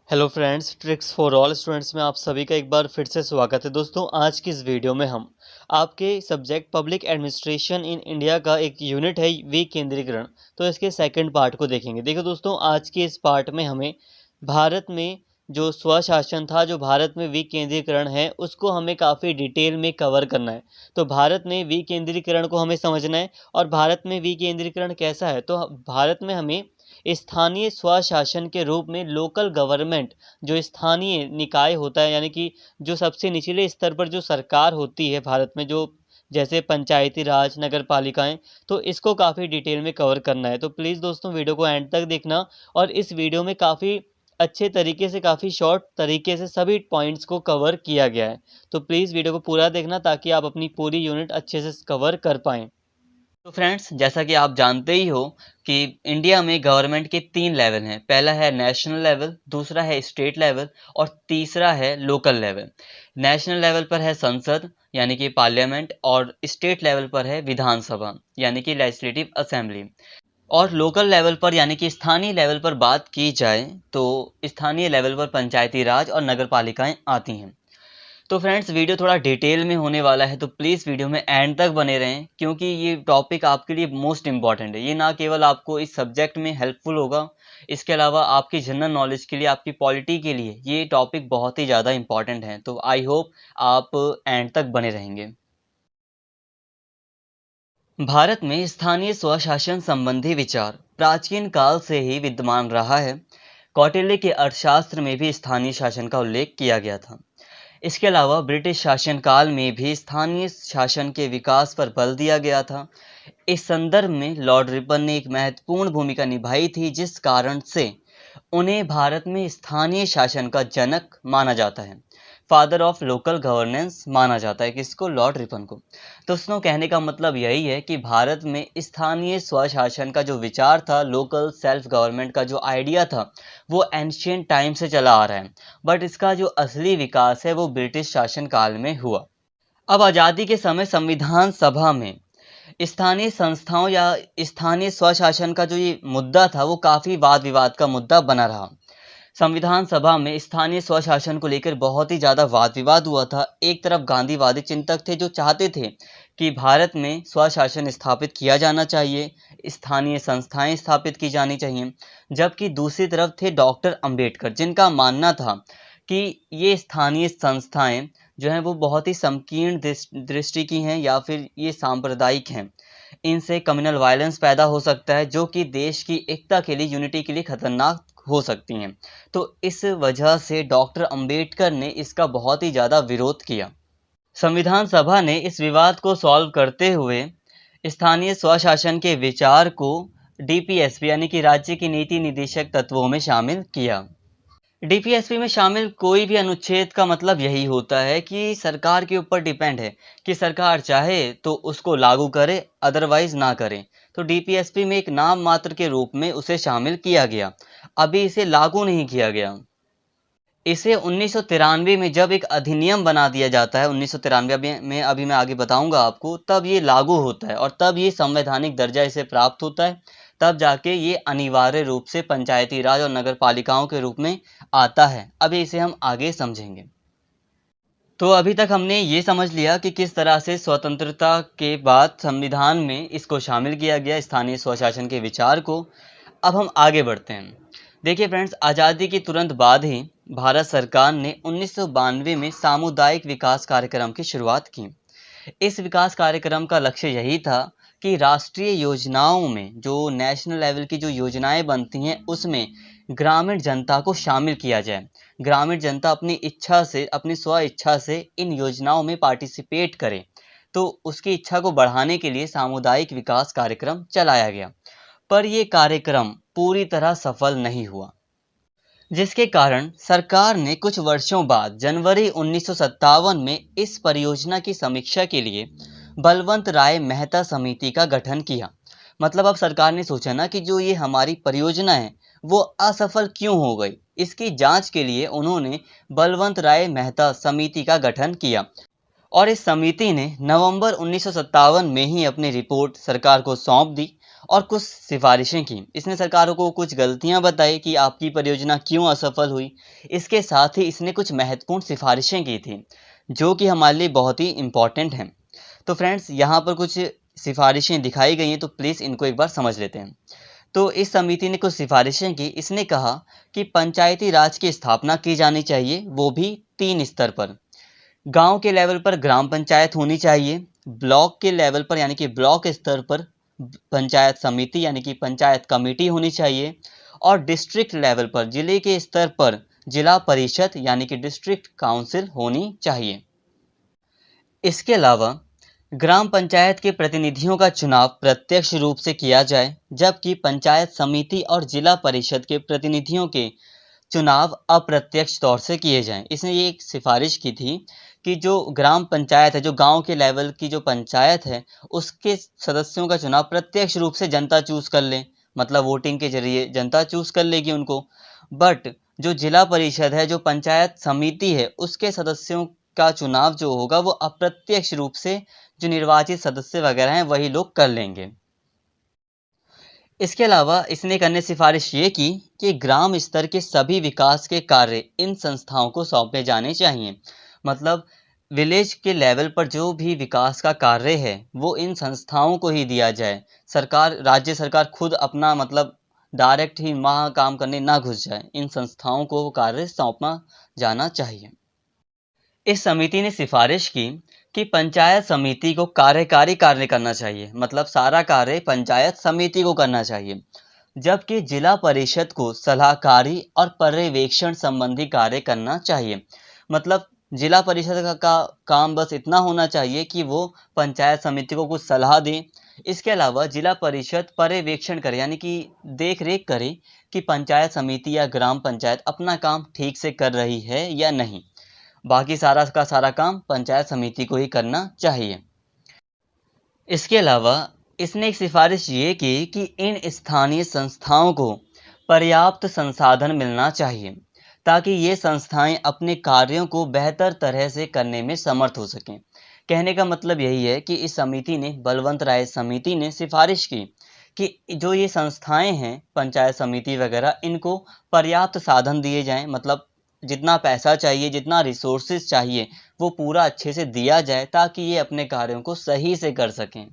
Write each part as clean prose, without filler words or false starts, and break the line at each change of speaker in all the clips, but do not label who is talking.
Hello friends, tricks for all students में आप सभी का एक बार फिर से स्वागत है। दोस्तों, आज की इस वीडियो में हम आपके subject public administration in India का एक यूनिट है विकेंद्रीकरण, तो इसके सेकंड पार्ट को देखेंगे। देखो दोस्तों, आज के इस पार्ट में हमें भारत में जो स्वशासन था, जो भारत में विकेंद्रीकरण है, उसको हमें काफ़ी डिटेल में कवर करना है। तो भारत में विकेंद्रीकरण को हमें समझना है और भारत में विकेंद्रीकरण कैसा है। तो भारत में हमें स्थानीय स्वशासन के रूप में लोकल गवर्नमेंट, जो स्थानीय निकाय होता है, यानी कि जो सबसे निचले स्तर पर जो सरकार होती है भारत में, जो जैसे पंचायती राज, नगर पालिकाएँ, तो इसको काफ़ी डिटेल में कवर करना है। तो प्लीज़ दोस्तों, वीडियो को एंड तक देखना और इस वीडियो में काफ़ी अच्छे तरीके से, काफ़ी शॉर्ट तरीके से सभी पॉइंट्स को कवर किया गया है। तो प्लीज़ वीडियो को पूरा देखना ताकि आप अपनी पूरी यूनिट अच्छे से कवर कर पाएँ। तो फ्रेंड्स, जैसा कि आप जानते ही हो कि इंडिया में गवर्नमेंट के 3 लेवल हैं। पहला है नेशनल लेवल, दूसरा है स्टेट लेवल और तीसरा है लोकल लेवल। नेशनल लेवल पर है संसद यानी कि पार्लियामेंट और स्टेट लेवल पर है विधानसभा यानी कि लेजिस्लेटिव असेंबली। और लोकल लेवल पर यानी कि स्थानीय लेवल पर बात की जाए तो स्थानीय लेवल पर पंचायती राज और नगर पालिकाएं आती हैं। तो फ्रेंड्स, वीडियो थोड़ा डिटेल में होने वाला है, तो प्लीज़ वीडियो में एंड तक बने रहें क्योंकि ये टॉपिक आपके लिए मोस्ट इंपॉर्टेंट है। ये ना केवल आपको इस सब्जेक्ट में हेल्पफुल होगा, इसके अलावा आपकी जनरल नॉलेज के लिए, आपकी पॉलिटी के लिए ये टॉपिक बहुत ही ज़्यादा इंपॉर्टेंट है। तो आई होप आप एंड तक बने रहेंगे। भारत में स्थानीय स्वशासन संबंधी विचार प्राचीन काल से ही विद्यमान रहा है। कौटिल्य के अर्थशास्त्र में भी स्थानीय शासन का उल्लेख किया गया था। इसके अलावा ब्रिटिश शासनकाल में भी स्थानीय शासन के विकास पर बल दिया गया था। इस संदर्भ में लॉर्ड रिपन ने एक महत्वपूर्ण भूमिका निभाई थी, जिस कारण से उन्हें भारत में स्थानीय शासन का जनक माना जाता है। फादर ऑफ लोकल गवर्नेंस माना जाता है किसको? लॉर्ड रिपन को। दोस्तों, कहने का मतलब यही है कि भारत में स्थानीय स्वशासन का जो विचार था, लोकल सेल्फ गवर्नमेंट का जो आइडिया था, वो एंशिएंट टाइम से चला आ रहा है, बट इसका जो असली विकास है वो ब्रिटिश शासन काल में हुआ। अब आज़ादी के समय संविधान सभा में स्थानीय संस्थाओं या स्थानीय स्वशासन का जो ये मुद्दा था, वो काफ़ी वाद विवाद का मुद्दा बना रहा। संविधान सभा में स्थानीय स्वशासन को लेकर बहुत ही ज़्यादा वाद विवाद हुआ था। एक तरफ गांधीवादी चिंतक थे जो चाहते थे कि भारत में स्वशासन स्थापित किया जाना चाहिए, स्थानीय संस्थाएं स्थापित की जानी चाहिए, जबकि दूसरी तरफ थे डॉक्टर अंबेडकर, जिनका मानना था कि ये स्थानीय संस्थाएं जो हैं वो बहुत ही संकीर्ण दृष्टि की हैं या फिर ये सांप्रदायिक हैं। इनसे कम्युनल वायलेंस पैदा हो सकता है जो कि देश की एकता के लिए, यूनिटी के लिए खतरनाक हो सकती हैं। तो इस वजह से डॉक्टर अंबेडकर ने इसका बहुत ही ज़्यादा विरोध किया। संविधान सभा ने इस विवाद को सॉल्व करते हुए स्थानीय स्वशासन के विचार को डीपीएसपी यानी कि राज्य की नीति निदेशक तत्वों में शामिल किया। डीपीएसपी में शामिल कोई भी अनुच्छेद का मतलब यही होता है कि सरकार के ऊपर डिपेंड है कि सरकार चाहे तो उसको लागू करे, अदरवाइज ना करे। तो डीपीएसपी में एक नाम मात्र के रूप में उसे शामिल किया गया, अभी इसे लागू नहीं किया गया। इसे 1993 में जब एक अधिनियम बना दिया जाता है, 1993 में, अभी मैं आगे बताऊंगा आपको, तब ये लागू होता है और तब ये संवैधानिक दर्जा इसे प्राप्त होता है। तब जाके ये अनिवार्य रूप से पंचायती राज और नगर पालिकाओं के रूप में आता है। अभी इसे हम आगे समझेंगे। तो अभी तक हमने ये समझ लिया कि किस तरह से स्वतंत्रता के बाद संविधान में इसको शामिल किया गया, स्थानीय स्वशासन के विचार को। अब हम आगे बढ़ते हैं। देखिए फ्रेंड्स, आज़ादी के तुरंत बाद ही भारत सरकार ने 1992 में सामुदायिक विकास कार्यक्रम की शुरुआत की। इस विकास कार्यक्रम का लक्ष्य यही था कि राष्ट्रीय योजनाओं में, जो नेशनल लेवल की जो योजनाएं बनती हैं, उसमें ग्रामीण जनता को शामिल किया जाए। ग्रामीण जनता अपनी इच्छा से, अपनी स्व इच्छा से इन योजनाओं में पार्टिसिपेट करे। तो उसकी इच्छा को बढ़ाने के लिए सामुदायिक विकास कार्यक्रम चलाया गया, पर यह कार्यक्रम पूरी तरह सफल नहीं हुआ, जिसके कारण सरकार ने कुछ वर्षों बाद जनवरी 1957 में इस परियोजना की समीक्षा के लिए बलवंत राय मेहता समिति का गठन किया। मतलब अब सरकार ने सोचा ना कि जो ये हमारी परियोजना है वो असफल क्यों हो गई, इसकी जांच के लिए उन्होंने बलवंत राय मेहता समिति का गठन किया और इस समिति ने नवंबर 1957 में ही अपनी रिपोर्ट सरकार को सौंप दी और कुछ सिफारिशें की। इसने सरकारों को कुछ गलतियां बताई कि आपकी परियोजना क्यों असफल हुई। इसके साथ ही इसने कुछ महत्वपूर्ण सिफारिशें की थी जो कि हमारे लिए बहुत ही इम्पॉर्टेंट हैं। तो फ्रेंड्स, यहाँ पर कुछ सिफारिशें दिखाई गई हैं, तो प्लीज़ इनको एक बार समझ लेते हैं। तो इस समिति ने कुछ सिफारिशें की। इसने कहा कि पंचायती राज की स्थापना की जानी चाहिए, वो भी 3 स्तर पर। गांव के लेवल पर ग्राम पंचायत होनी चाहिए, ब्लॉक के लेवल पर यानी कि ब्लॉक स्तर पर पंचायत समिति यानी कि पंचायत कमेटी होनी चाहिए, और डिस्ट्रिक्ट लेवल पर जिले के स्तर पर जिला परिषद यानी कि डिस्ट्रिक्ट काउंसिल होनी चाहिए। इसके अलावा ग्राम पंचायत के प्रतिनिधियों का चुनाव प्रत्यक्ष रूप से किया जाए, जबकि पंचायत समिति और जिला परिषद के प्रतिनिधियों के चुनाव अप्रत्यक्ष तौर से किए जाएं। इसने ये एक सिफारिश की थी कि जो ग्राम पंचायत है, जो गांव के लेवल की जो पंचायत है, उसके सदस्यों का चुनाव प्रत्यक्ष रूप से जनता चूज कर ले, मतलब वोटिंग के जरिए जनता चूज कर लेगी उनको। बट जो जिला परिषद है, जो पंचायत समिति है, उसके सदस्यों का चुनाव जो होगा वो अप्रत्यक्ष रूप से जो निर्वाचित सदस्य वगैरह हैं वही लोग कर लेंगे। इसके अलावा इसने एक अन्य सिफारिश ये की कि ग्राम स्तर के सभी विकास के कार्य इन संस्थाओं को सौंपे जाने चाहिए। मतलब विलेज के लेवल पर जो भी विकास का कार्य है वो इन संस्थाओं को ही दिया जाए। सरकार, राज्य सरकार खुद अपना मतलब डायरेक्ट ही वहाँ काम करने ना घुस जाए, इन संस्थाओं को वो कार्य सौंपा जाना चाहिए। इस समिति ने सिफारिश की कि पंचायत समिति को कार्यकारी कार्य करना चाहिए, मतलब सारा कार्य पंचायत समिति को करना चाहिए, जबकि जिला परिषद को सलाहकारी और पर्यवेक्षण संबंधी कार्य करना चाहिए। मतलब जिला परिषद का काम बस इतना होना चाहिए कि वो पंचायत समिति को कुछ सलाह दे। इसके अलावा जिला परिषद पर्यवेक्षण करे, यानी कि देख रेख करे कि पंचायत समिति या ग्राम पंचायत अपना काम ठीक से कर रही है या नहीं। बाकी सारा का सारा काम पंचायत समिति को ही करना चाहिए। इसके अलावा इसने एक सिफारिश ये की कि इन स्थानीय संस्थाओं को पर्याप्त संसाधन मिलना चाहिए ताकि ये संस्थाएं अपने कार्यों को बेहतर तरह से करने में समर्थ हो सकें। कहने का मतलब यही है कि इस समिति ने, बलवंत राय समिति ने सिफारिश की कि जो ये संस्थाएं हैं पंचायत समिति वगैरह, इनको पर्याप्त साधन दिए जाएं, मतलब जितना पैसा चाहिए, जितना रिसोर्सेज चाहिए वो पूरा अच्छे से दिया जाए ताकि ये अपने कार्यों को सही से कर सकें।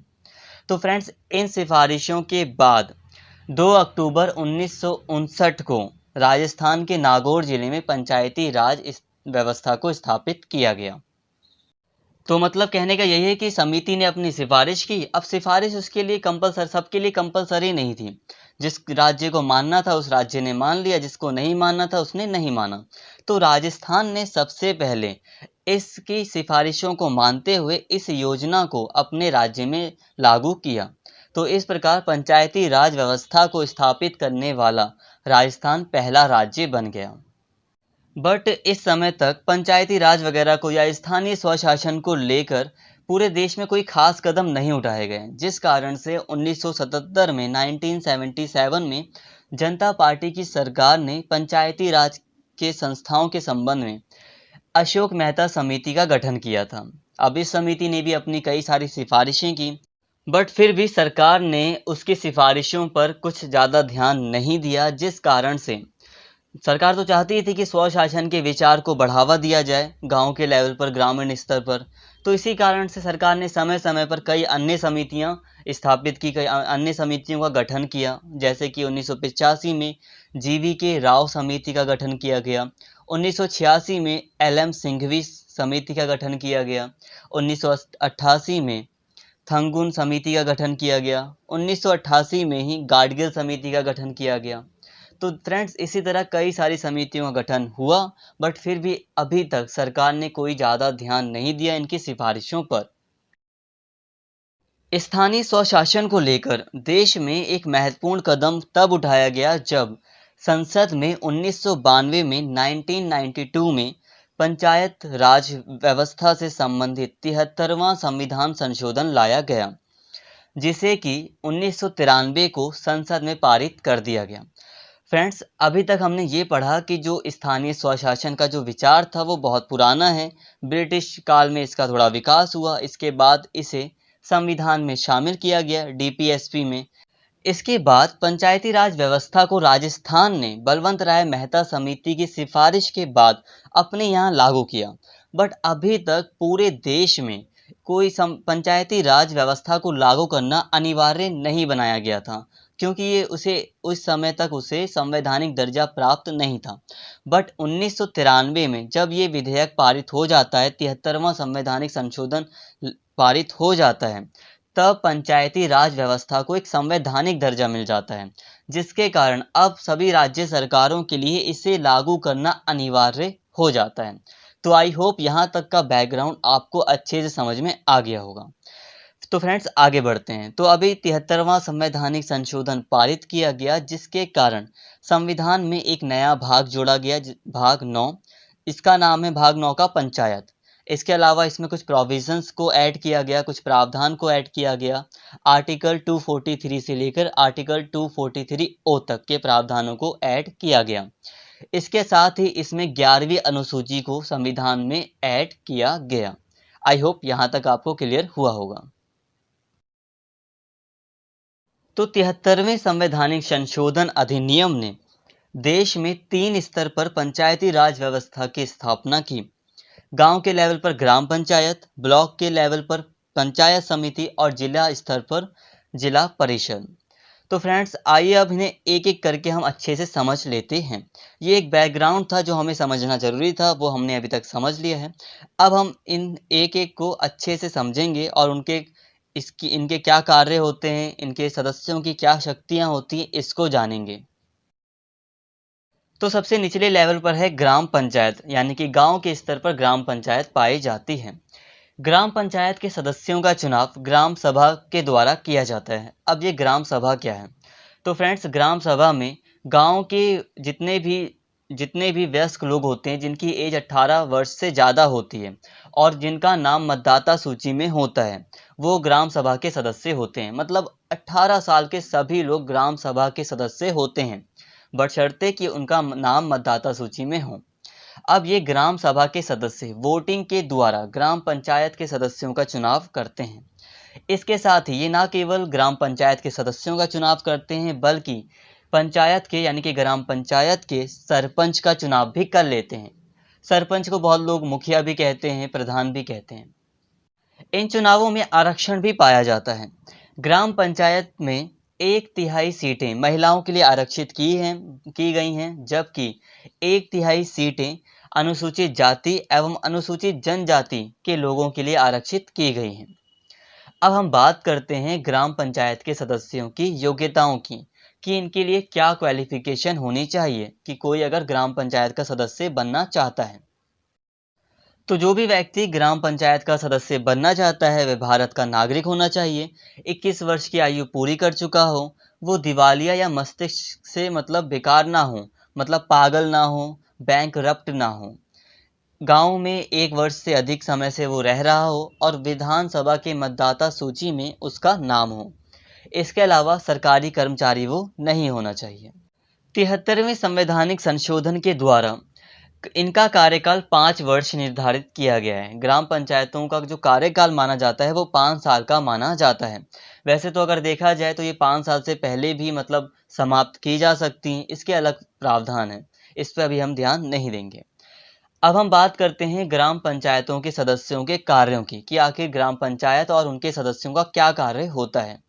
तो फ्रेंड्स, इन सिफारिशों के बाद 2 अक्टूबर 1959 को राजस्थान के नागौर जिले में पंचायती राज व्यवस्था को स्थापित किया गया। तो मतलब कहने का यही है कि समिति ने अपनी सिफारिश की। अब सिफारिश उसके लिए कंपलसरी, सबके लिए कंपलसरी नहीं थी। जिस राज्य को मानना था उस राज्य ने मान लिया, जिसको नहीं मानना था उसने नहीं माना। तो राजस्थान ने सबसे पहले इसकी सिफारिशों को मानते हुए इस योजना को अपने राज्य में लागू किया। तो इस प्रकार पंचायती राज व्यवस्था को स्थापित करने वाला राजस्थान पहला राज्य बन गया। बट इस समय तक पंचायती राज वगैरह को या स्थानीय स्वशासन को लेकर पूरे देश में कोई खास कदम नहीं उठाए गए, जिस कारण से 1977 में 1977 में जनता पार्टी की सरकार ने पंचायती राज के संस्थाओं के संबंध में अशोक मेहता समिति का गठन किया था। अब इस समिति ने भी अपनी कई सारी सिफारिशें की, बट फिर भी सरकार ने उसकी सिफारिशों पर कुछ ज़्यादा ध्यान नहीं दिया, जिस कारण से सरकार तो चाहती थी कि स्वशासन के विचार को बढ़ावा दिया जाए गांव के लेवल पर, ग्रामीण स्तर पर। तो इसी कारण से सरकार ने समय समय पर कई अन्य समितियां स्थापित की, कई अन्य समितियों का गठन किया। जैसे कि 1985 में GV राव समिति का गठन किया गया, 1986 में LM सिंघवी समिति का गठन किया गया, 1988 में थंगुन समिति का गठन किया गया, 1988 में ही गाडगिल समिति का गठन किया गया। तो फ्रेंड्स, इसी तरह कई सारी समितियों का गठन हुआ, बट फिर भी अभी तक सरकार ने कोई ज़्यादा ध्यान नहीं दिया इनकी सिफारिशों पर। स्थानीय स्वशासन को लेकर देश में एक महत्वपूर्ण कदम तब उठाया गया जब संसद में 1992 में 1992 में पंचायत राज व्यवस्था से संबंधित 73वां संविधान संशोधन लाया गया, जिसे कि 1993 को संसद में पारित कर दिया गया। फ्रेंड्स, अभी तक हमने ये पढ़ा कि जो स्थानीय स्वशासन का जो विचार था वो बहुत पुराना है। ब्रिटिश काल में इसका थोड़ा विकास हुआ, इसके बाद इसे संविधान में शामिल किया गया DPSP में। इसके बाद पंचायती राज व्यवस्था को राजस्थान ने बलवंत राय मेहता समिति की सिफारिश के बाद अपने यहाँ लागू किया। बट अभी तक पूरे देश में कोई पंचायती राज व्यवस्था को लागू करना अनिवार्य नहीं बनाया गया था, क्योंकि ये उसे उस समय तक उसे संवैधानिक दर्जा प्राप्त नहीं था। बट 1993 में जब ये विधेयक पारित हो जाता है, 73वां संवैधानिक संशोधन पारित हो जाता है, तब पंचायती राज व्यवस्था को एक संवैधानिक दर्जा मिल जाता है, जिसके कारण अब सभी राज्य सरकारों के लिए इसे लागू करना अनिवार्य हो जाता है। तो आई होप यहाँ तक का बैकग्राउंड आपको अच्छे से समझ में आ गया होगा। तो फ्रेंड्स आगे बढ़ते हैं। तो अभी 73वां संवैधानिक संशोधन पारित किया गया, जिसके कारण संविधान में एक नया भाग जोड़ा गया, भाग 9। इसका नाम है भाग 9 का पंचायत। इसके अलावा इसमें कुछ प्रोविजंस को ऐड किया गया, कुछ प्रावधान को ऐड किया गया। आर्टिकल 243 से लेकर आर्टिकल 243 ओ तक के प्रावधानों को ऐड किया गया। इसके साथ ही इसमें 11वीं अनुसूची को संविधान में ऐड किया गया। आई होप यहाँ तक आपको क्लियर हुआ होगा। तो 73वें संवैधानिक संशोधन अधिनियम ने देश में 3 स्तर पर पंचायती राज व्यवस्था की स्थापना की। गांव के लेवल पर ग्राम पंचायत, ब्लॉक के लेवल पर पंचायत समिति और जिला स्तर पर जिला परिषद। तो फ्रेंड्स आइए अब इन्हें एक एक करके हम अच्छे से समझ लेते हैं। ये एक बैकग्राउंड था जो हमें समझना जरूरी था, वो हमने अभी तक समझ लिया है। अब हम इन एक एक को अच्छे से समझेंगे और इनके क्या कार्य होते हैं, इनके सदस्यों की क्या शक्तियां होती हैं, इसको जानेंगे। तो सबसे निचले लेवल पर है ग्राम पंचायत, यानी कि गांव के स्तर पर ग्राम पंचायत पाई जाती है। ग्राम पंचायत के सदस्यों का चुनाव ग्राम सभा के द्वारा किया जाता है। अब ये ग्राम सभा क्या है? तो फ्रेंड्स ग्राम सभा में गांव के जितने भी वयस्क लोग होते हैं, जिनकी एज 18 वर्ष से ज़्यादा होती है और जिनका नाम मतदाता सूची में होता है, वो ग्राम सभा के सदस्य होते हैं। मतलब 18 साल के सभी लोग ग्राम सभा के सदस्य होते हैं, बशर्ते कि उनका नाम मतदाता सूची में हो। अब ये ग्राम सभा के सदस्य वोटिंग के द्वारा ग्राम पंचायत के सदस्यों का चुनाव करते हैं। इसके साथ ही ये ना केवल ग्राम पंचायत के सदस्यों का चुनाव करते हैं, बल्कि पंचायत के यानी कि ग्राम पंचायत के सरपंच का चुनाव भी कर लेते हैं। सरपंच को बहुत लोग मुखिया भी कहते हैं, प्रधान भी कहते हैं। इन चुनावों में आरक्षण भी पाया जाता है। ग्राम पंचायत में 1/3 सीटें महिलाओं के लिए आरक्षित की गई हैं, जबकि 1/3 सीटें अनुसूचित जाति एवं अनुसूचित जनजाति के लोगों के लिए आरक्षित की गई हैं। अब हम बात करते हैं ग्राम पंचायत के सदस्यों की योग्यताओं की, कि इनके लिए क्या क्वालिफिकेशन होनी चाहिए कि कोई अगर ग्राम पंचायत का सदस्य बनना चाहता है। तो जो भी व्यक्ति ग्राम पंचायत का सदस्य बनना चाहता है वह भारत का नागरिक होना चाहिए, 21 वर्ष की आयु पूरी कर चुका हो, वो दिवालिया या मस्तिष्क से मतलब बेकार ना हो, मतलब पागल ना हो, बैंकरप्ट ना हो, गांव में 1 वर्ष से अधिक समय से वो रह रहा हो और विधानसभा के मतदाता सूची में उसका नाम हो। इसके अलावा सरकारी कर्मचारी वो नहीं होना चाहिए। 73वें संवैधानिक संशोधन के द्वारा इनका कार्यकाल 5 वर्ष निर्धारित किया गया है। ग्राम पंचायतों का जो कार्यकाल माना जाता है वो 5 साल का माना जाता है। वैसे तो अगर देखा जाए तो ये 5 साल से पहले भी मतलब समाप्त की जा सकती हैं, इसके अलग प्रावधान है, इस पर अभी हम ध्यान नहीं देंगे। अब हम बात करते हैं ग्राम पंचायतों के सदस्यों के कार्यों की, कि आखिर ग्राम पंचायत और उनके सदस्यों का क्या कार्य होता है।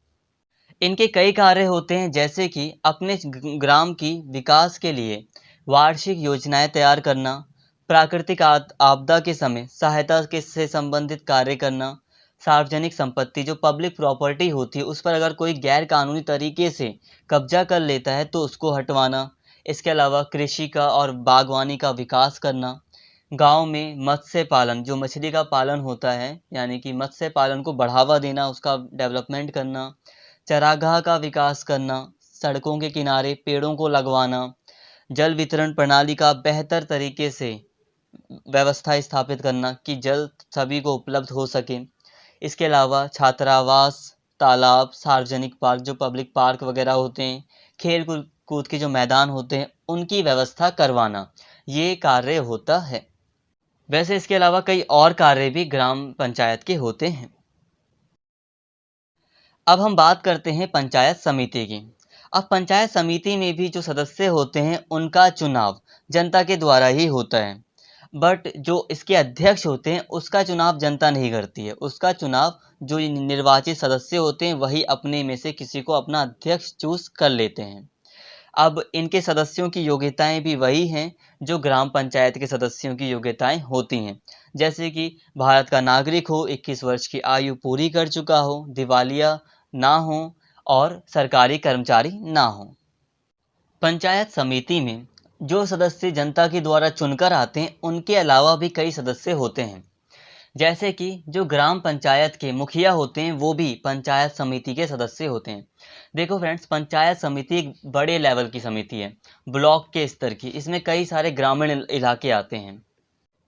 इनके कई कार्य होते हैं, जैसे कि अपने ग्राम की विकास के लिए वार्षिक योजनाएं तैयार करना, प्राकृतिक आपदा के समय सहायता के से संबंधित कार्य करना, सार्वजनिक संपत्ति जो पब्लिक प्रॉपर्टी होती है उस पर अगर कोई गैर कानूनी तरीके से कब्जा कर लेता है तो उसको हटवाना। इसके अलावा कृषि का और बागवानी का विकास करना, गांव में मत्स्य पालन जो मछली का पालन होता है यानी कि मत्स्य पालन को बढ़ावा देना, उसका डेवलपमेंट करना, चरागाह का विकास करना, सड़कों के किनारे पेड़ों को लगवाना, जल वितरण प्रणाली का बेहतर तरीके से व्यवस्था स्थापित करना कि जल सभी को उपलब्ध हो सके। इसके अलावा छात्रावास, तालाब, सार्वजनिक पार्क जो पब्लिक पार्क वगैरह होते हैं, खेल कूद के जो मैदान होते हैं उनकी व्यवस्था करवाना, ये कार्य होता है। वैसे इसके अलावा कई और कार्य भी ग्राम पंचायत के होते हैं। अब हम बात करते हैं पंचायत समिति की। अब पंचायत समिति में भी जो सदस्य होते हैं उनका चुनाव जनता के द्वारा ही होता है, बट जो इसके अध्यक्ष होते हैं उसका चुनाव जनता नहीं करती है। उसका चुनाव जो निर्वाचित सदस्य होते हैं वही अपने में से किसी को अपना अध्यक्ष चूज कर लेते हैं। अब इनके सदस्यों की योग्यताएं भी वही हैं जो ग्राम पंचायत के सदस्यों की योग्यताएं होती हैं, जैसे कि भारत का नागरिक हो, 21 वर्ष की आयु पूरी कर चुका हो, दिवालिया ना हो और सरकारी कर्मचारी ना हो। पंचायत समिति में जो सदस्य जनता के द्वारा चुनकर आते हैं उनके अलावा भी कई सदस्य होते हैं, जैसे कि जो ग्राम पंचायत के मुखिया होते हैं वो भी पंचायत समिति के सदस्य होते हैं। देखो फ्रेंड्स, पंचायत समिति एक बड़े लेवल की समिति है, ब्लॉक के स्तर की। इसमें कई सारे ग्रामीण इलाके आते हैं।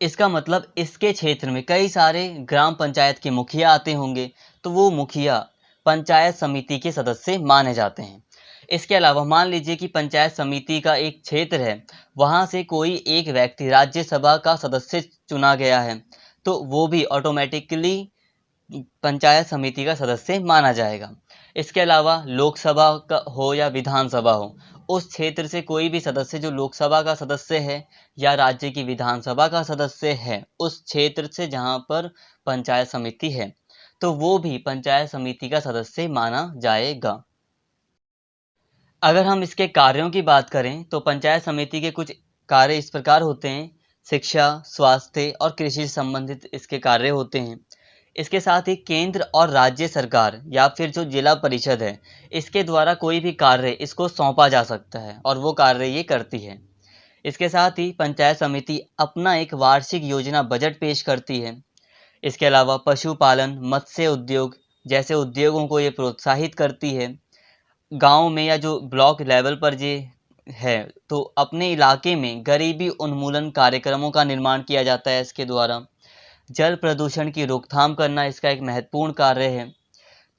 इसका मतलब इसके क्षेत्र में कई सारे ग्राम पंचायत के मुखिया आते होंगे, तो वो मुखिया पंचायत समिति के सदस्य माने जाते हैं। इसके अलावा मान लीजिए कि पंचायत समिति का एक क्षेत्र है, वहाँ से कोई एक व्यक्ति राज्यसभा का सदस्य चुना गया है, तो वो भी ऑटोमेटिकली पंचायत समिति का सदस्य माना जाएगा। इसके अलावा लोकसभा का हो या विधानसभा हो, उस क्षेत्र से कोई भी सदस्य जो लोकसभा का सदस्य है या राज्य की विधानसभा का सदस्य है, उस क्षेत्र से जहाँ पर पंचायत समिति है, तो वो भी पंचायत समिति का सदस्य माना जाएगा। अगर हम इसके कार्यों की बात करें तो पंचायत समिति के कुछ कार्य इस प्रकार होते हैं। शिक्षा, स्वास्थ्य और कृषि से संबंधित इसके कार्य होते हैं। इसके साथ ही केंद्र और राज्य सरकार या फिर जो जिला परिषद है, इसके द्वारा कोई भी कार्य इसको सौंपा जा सकता है और वो कार्य ये करती है। इसके साथ ही पंचायत समिति अपना एक वार्षिक योजना बजट पेश करती है। इसके अलावा पशुपालन, मत्स्य उद्योग जैसे उद्योगों को ये प्रोत्साहित करती है। गांव में या जो ब्लॉक लेवल पर ये है, तो अपने इलाके में गरीबी उन्मूलन कार्यक्रमों का निर्माण किया जाता है इसके द्वारा। जल प्रदूषण की रोकथाम करना इसका एक महत्वपूर्ण कार्य है।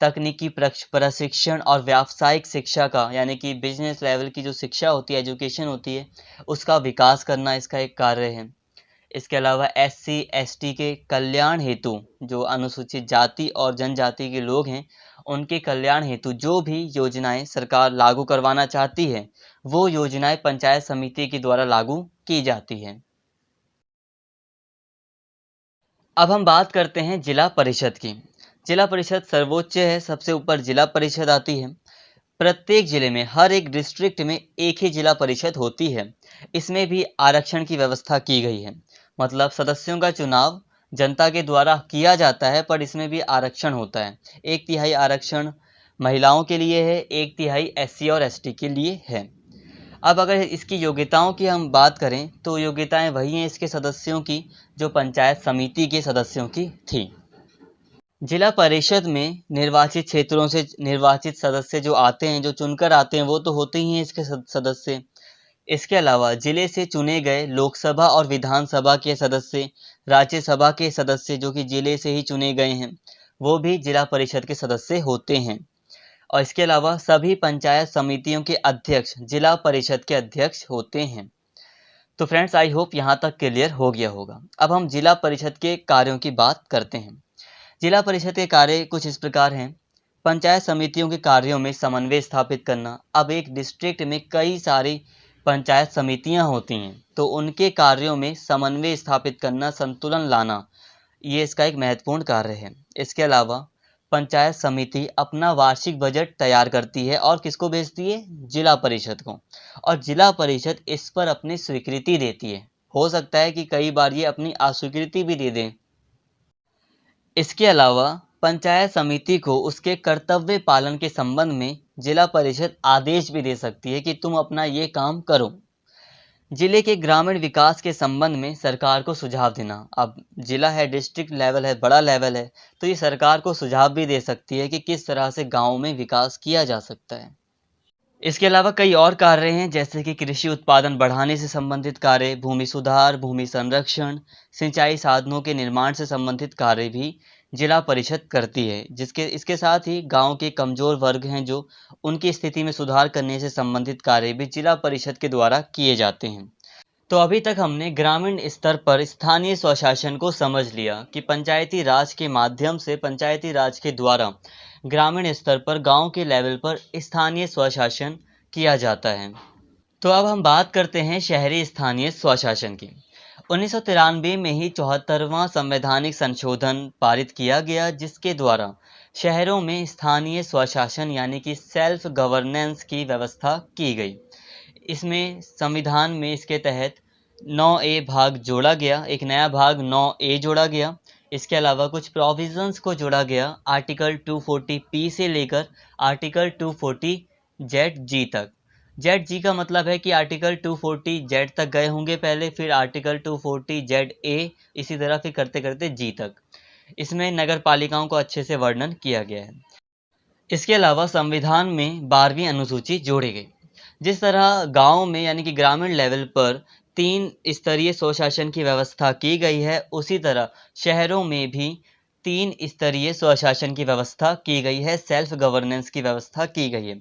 तकनीकी प्रशिक्षण और व्यावसायिक शिक्षा का, यानी कि बिजनेस लेवल की जो शिक्षा होती है, एजुकेशन होती है, उसका विकास करना इसका एक कार्य है। इसके अलावा SC ST के कल्याण हेतु, जो अनुसूचित जाति और जनजाति के लोग हैं, उनके कल्याण हेतु जो भी योजनाएं सरकार लागू करवाना चाहती है, वो योजनाएं पंचायत समिति के द्वारा लागू की जाती है। अब हम बात करते हैं जिला परिषद की। जिला परिषद सर्वोच्च है, सबसे ऊपर जिला परिषद आती है। प्रत्येक जिले में, हर एक डिस्ट्रिक्ट में एक ही जिला परिषद होती है। इसमें भी आरक्षण की व्यवस्था की गई है, मतलब सदस्यों का चुनाव जनता के द्वारा किया जाता है, पर इसमें भी आरक्षण होता है। 1/3 आरक्षण महिलाओं के लिए है, 1/3 SC और ST के लिए है। अब अगर इसकी योग्यताओं की हम बात करें तो योग्यताएं वही हैं इसके सदस्यों की जो पंचायत समिति के सदस्यों की थी। जिला परिषद में निर्वाचित क्षेत्रों से निर्वाचित सदस्य जो आते हैं, जो चुनकर आते हैं, वो तो होते ही हैं इसके सदस्य। इसके अलावा जिले से चुने गए लोकसभा और विधानसभा के सदस्य, राज्यसभा के सदस्य जो कि जिले से ही चुने गए हैं, वो भी जिला परिषद के सदस्य होते हैं। और इसके अलावा सभी पंचायत समितियों के अध्यक्ष जिला परिषद के अध्यक्ष होते हैं। तो फ्रेंड्स, आई होप यहाँ तक क्लियर हो गया होगा। अब हम जिला परिषद के कार्यों की बात करते हैं। जिला परिषद के कार्य कुछ इस प्रकार हैं। पंचायत समितियों के कार्यों में समन्वय स्थापित करना। अब एक डिस्ट्रिक्ट में कई सारी पंचायत समितियां होती हैं, तो उनके कार्यों में समन्वय स्थापित करना, संतुलन लाना, ये इसका एक महत्वपूर्ण कार्य है। इसके अलावा पंचायत समिति अपना वार्षिक बजट तैयार करती है और किसको भेजती है? जिला परिषद को, और जिला परिषद इस पर अपनी स्वीकृति देती है। हो सकता है कि कई बार ये अपनी अस्वीकृति भी दे दें। इसके अलावा पंचायत समिति को उसके कर्तव्य पालन के संबंध में जिला परिषद आदेश भी दे सकती है कि तुम अपना ये काम करो। जिले के ग्रामीण विकास के संबंध में सरकार को सुझाव देना। अब जिला है, डिस्ट्रिक्ट लेवल है, बड़ा लेवल है, तो ये सरकार को सुझाव भी दे सकती है कि किस तरह से गाँव में विकास किया जा सकता है। इसके अलावा कई और कार्य हैं, जैसे कि कृषि उत्पादन बढ़ाने से संबंधित कार्य, भूमि सुधार, भूमि संरक्षण, सिंचाई साधनों के निर्माण से संबंधित कार्य भी जिला परिषद करती है। इसके साथ ही गांव के कमजोर वर्ग हैं जो, उनकी स्थिति में सुधार करने से संबंधित कार्य भी जिला परिषद के द्वारा किए जाते हैं। तो अभी तक हमने ग्रामीण स्तर पर स्थानीय स्वशासन को समझ लिया कि पंचायती राज के माध्यम से, पंचायती राज के द्वारा ग्रामीण स्तर पर गांव के लेवल पर स्थानीय स्वशासन किया जाता है। तो अब हम बात करते हैं शहरी स्थानीय स्वशासन की। 1993 में ही 74वां संवैधानिक संशोधन पारित किया गया, जिसके द्वारा शहरों में स्थानीय स्वशासन यानी कि सेल्फ गवर्नेंस की व्यवस्था की गई। इसमें संविधान में इसके तहत 9A भाग जोड़ा गया, एक नया भाग 9A जोड़ा गया। इसके अलावा कुछ प्रोविजंस को जोड़ा गया आर्टिकल 240P से लेकर आर्टिकल 240ZG तक। ZG का मतलब है कि आर्टिकल 240Z तक गए होंगे पहले, फिर आर्टिकल 240ZA, इसी तरह फिर करते करते G तक। इसमें नगर पालिकाओं को अच्छे से वर्णन किया गया है। इसके अलावा संविधान में 12वीं अनुसूची जोड़ी गई। जिस तरह गांव में यानी कि ग्रामीण लेवल पर 3 स्तरीय स्वशासन की व्यवस्था की गई है, उसी तरह शहरों में भी 3 स्तरीय स्वशासन की व्यवस्था की गई है, सेल्फ गवर्नेंस की व्यवस्था की गई है।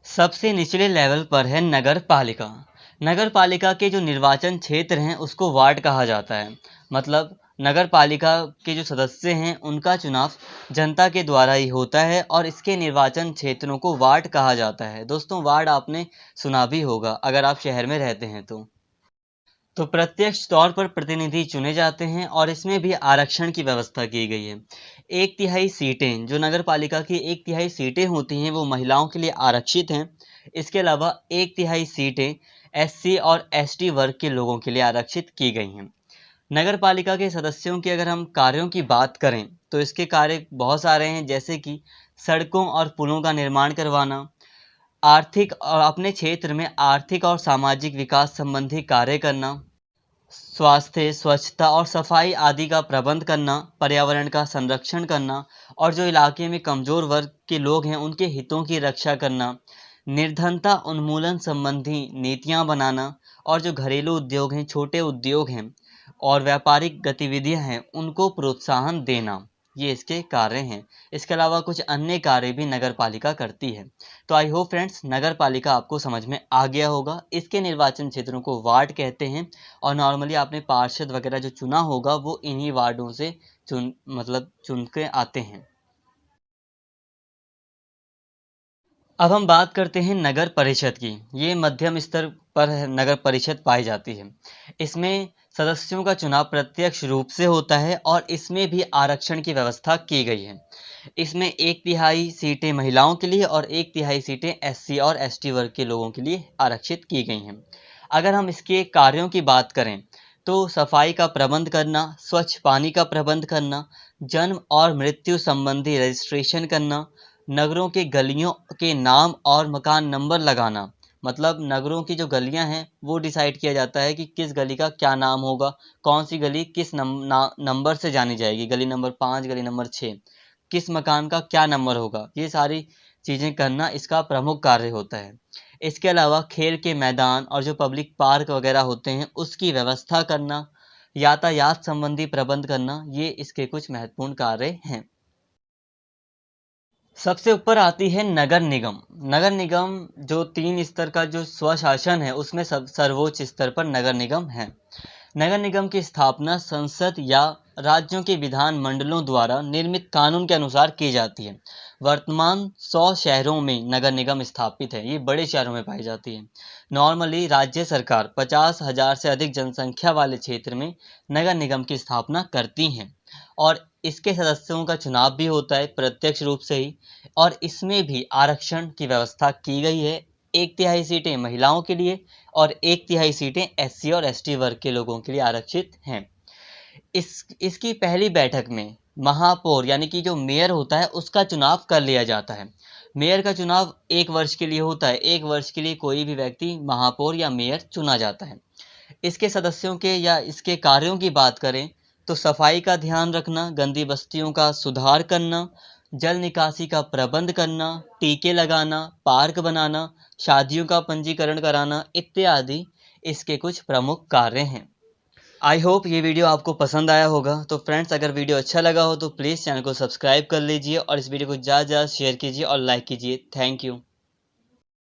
सबसे निचले लेवल पर है नगर पालिका। नगर पालिका के जो निर्वाचन क्षेत्र हैं उसको वार्ड कहा जाता है। मतलब नगर पालिका के जो सदस्य हैं उनका चुनाव जनता के द्वारा ही होता है और इसके निर्वाचन क्षेत्रों को वार्ड कहा जाता है। दोस्तों, वार्ड आपने सुना भी होगा अगर आप शहर में रहते हैं तो प्रत्यक्ष तौर पर प्रतिनिधि चुने जाते हैं और इसमें भी आरक्षण की व्यवस्था की गई है। 1/3 सीटें, जो नगर पालिका की 1/3 सीटें होती हैं, वो महिलाओं के लिए आरक्षित हैं। इसके अलावा 1/3 सीटें SC और ST वर्ग के लोगों के लिए आरक्षित की गई हैं। नगर पालिका के सदस्यों के अगर हम कार्यों की बात करें तो इसके कार्य बहुत सारे हैं, जैसे कि सड़कों और पुलों का निर्माण करवाना, आर्थिक और अपने क्षेत्र में आर्थिक और सामाजिक विकास संबंधी कार्य करना, स्वास्थ्य, स्वच्छता और सफाई आदि का प्रबंध करना, पर्यावरण का संरक्षण करना और जो इलाके में कमजोर वर्ग के लोग हैं उनके हितों की रक्षा करना, निर्धनता उन्मूलन संबंधी नीतियां बनाना और जो घरेलू उद्योग हैं, छोटे उद्योग हैं और व्यापारिक गतिविधियां हैं उनको प्रोत्साहन देना, ये इसके कार्य हैं। इसके अलावा कुछ अन्य कार्य भी नगर पालिका करती है। तो आई होप फ्रेंड्स नगर पालिका आपको समझ में आ गया होगा। इसके निर्वाचन क्षेत्रों को वार्ड कहते हैं और नॉर्मली आपने पार्षद वगैरह जो चुना होगा वो इन्हीं वार्डों से चुन के आते हैं। अब हम बात करते हैं नगर परिषद की। ये मध्यम स्तर पर नगर परिषद पाई जाती है। इसमें सदस्यों का चुनाव प्रत्यक्ष रूप से होता है और इसमें भी आरक्षण की व्यवस्था की गई है। इसमें 1/3 सीटें महिलाओं के लिए और 1/3 सीटें SC और ST वर्ग के लोगों के लिए आरक्षित की गई हैं। अगर हम इसके कार्यों की बात करें तो सफाई का प्रबंध करना, स्वच्छ पानी का प्रबंध करना, जन्म और मृत्यु संबंधी रजिस्ट्रेशन करना, नगरों के गलियों के नाम और मकान नंबर लगाना। मतलब नगरों की जो गलियां हैं वो डिसाइड किया जाता है कि किस गली का क्या नाम होगा, कौन सी गली किस नंबर से जानी जाएगी, गली नंबर 5, गली नंबर 6, किस मकान का क्या नंबर होगा, ये सारी चीज़ें करना इसका प्रमुख कार्य होता है। इसके अलावा खेल के मैदान और जो पब्लिक पार्क वगैरह होते हैं उसकी व्यवस्था करना, यातायात संबंधी प्रबंध करना, ये इसके कुछ महत्वपूर्ण कार्य हैं। सबसे ऊपर आती है नगर निगम। नगर निगम जो 3 स्तर का जो स्वशासन है उसमें सर्वोच्च स्तर पर नगर निगम है। नगर निगम की स्थापना संसद या राज्यों के विधान मंडलों द्वारा निर्मित कानून के अनुसार की जाती है। वर्तमान 100 शहरों में नगर निगम स्थापित है। ये बड़े शहरों में पाई जाती है। नॉर्मली राज्य सरकार 50,000 से अधिक जनसंख्या वाले क्षेत्र में नगर निगम की स्थापना करती हैं और इसके सदस्यों का चुनाव भी होता है प्रत्यक्ष रूप से ही और इसमें भी आरक्षण की व्यवस्था की गई है। 1/3 सीटें महिलाओं के लिए और 1/3 सीटें SC और ST वर्ग के लोगों के लिए आरक्षित हैं। इसकी पहली बैठक में महापौर यानी कि जो मेयर होता है उसका चुनाव कर लिया जाता है। मेयर का चुनाव 1 वर्ष के लिए होता है। 1 वर्ष के लिए कोई भी व्यक्ति महापौर या मेयर चुना जाता है। इसके सदस्यों के या इसके कार्यों की बात करें तो सफाई का ध्यान रखना, गंदी बस्तियों का सुधार करना, जल निकासी का प्रबंध करना, टीके लगाना, पार्क बनाना, शादियों का पंजीकरण कराना इत्यादि इसके कुछ प्रमुख कार्य हैं। आई होप ये वीडियो आपको पसंद आया होगा। तो फ्रेंड्स अगर वीडियो अच्छा लगा हो तो प्लीज़ चैनल को सब्सक्राइब कर लीजिए और इस वीडियो को ज़्यादा से ज़्यादा शेयर कीजिए और लाइक कीजिए। Thank you.